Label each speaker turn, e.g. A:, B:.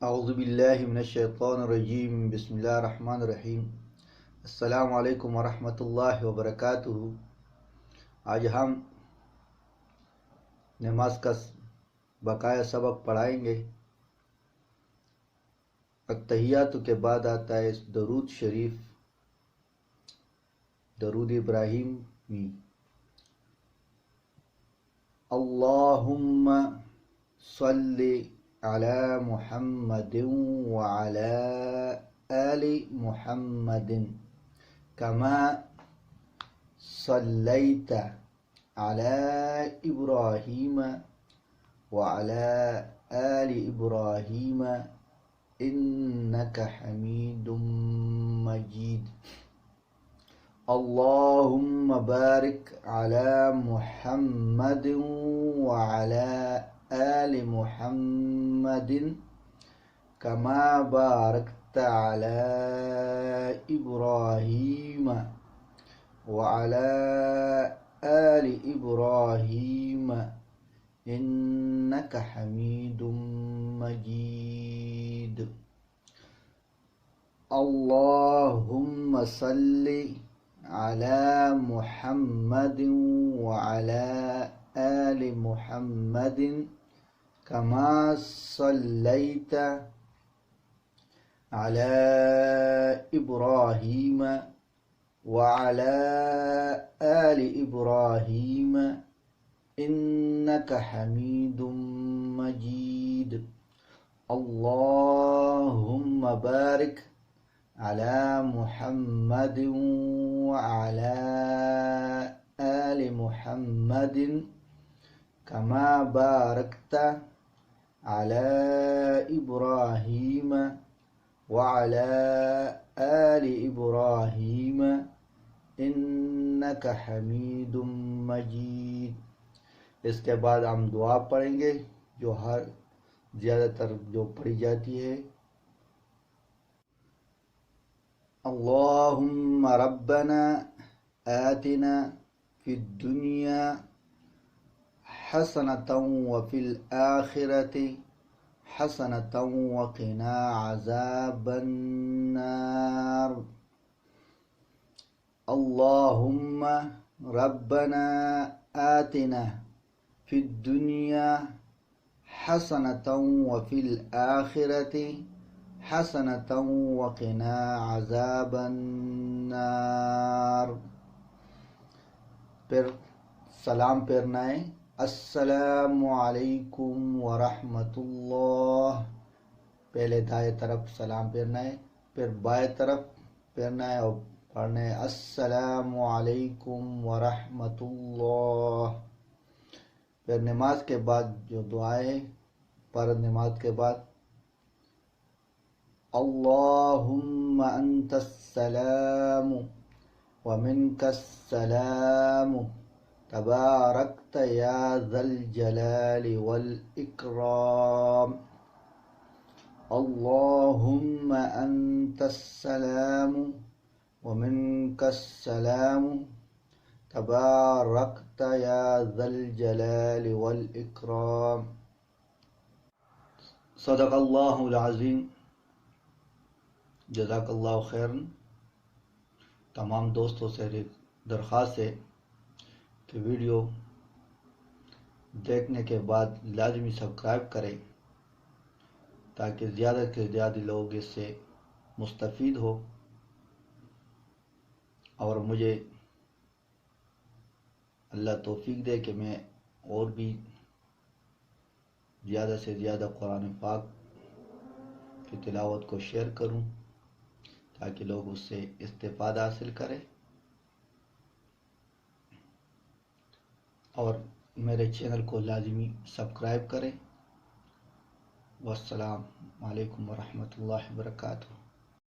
A: اعوذ باللہ من الشیطان الرجیم، بسم اللہ الرحمن الرحیم۔ السلام علیکم ورحمۃ اللہ وبرکاتہ۔ آج ہم نماز کا بقایا سبق پڑھائیں گے۔ التحیات کے بعد آتا ہے درود شریف، درود ابراہیمی۔ اللہم صلی علی محمد وعلی آل محمد کما صلیت علی ابراہیم وعلی آل ابراہیم انک حمید مجید۔ اللہم بارک علی محمد وعلی آل محمد کما بارکت علی ابراہیم وعلی آل ابراہیم انک حمید مجید۔ اللہم صلی علی محمد وعلی آل محمد کما صلیت علی ابراہیم وعلی آل ابراہیم انک حمید مجید۔ اللہم بارک علی محمد وعلی آل محمد کما بارکت علی ابراہیم وعلی آل ابراہیم انک حمید مجید۔ اس کے بعد ہم دعا پڑھیں گے جو زیادہ تر جو پڑھی جاتی ہے۔ اللہم ربنا آتنا فی الدنیا حسنة وفی الآخرة حسنة وقنا عذاب النار۔ اللہم ربنا آتنا فی الدنیا حسنة وفی الآخرة حسنة وقنا عذاب النار۔ پھر سلام پھیرنا ہے، السلام علیکم ورحمۃ اللہ۔ پہلے دائیں طرف سلام پھیرنا ہے، پھر بائیں طرف پھیرنا ہے اور پڑھنا ہے السلام علیکم ورحمۃ اللہ۔ پھر نماز کے بعد جو دعائیں فرض نماز کے بعد، اللہم انت السلام ومنک السلام تبارکت یا ذا الجلال والاکرام۔ اللہم انت السلام ومنک السلام تبارکت یا ذا الجلال والاکرام۔ صدق اللہ العظیم۔ جزاک اللہ خیر۔ تمام دوستوں سے درخواست ہے کہ ویڈیو دیکھنے کے بعد لازمی سبسکرائب کریں تاکہ زیادہ سے زیادہ لوگ اس سے مستفید ہو اور مجھے اللہ توفیق دے کہ میں اور بھی زیادہ سے زیادہ قرآن پاک کی تلاوت کو شیئر کروں تاکہ لوگ اس سے استفادہ حاصل کریں، اور میرے چینل کو لازمی سبسکرائب کریں۔ والسلام علیکم ورحمۃ اللہ وبرکاتہ۔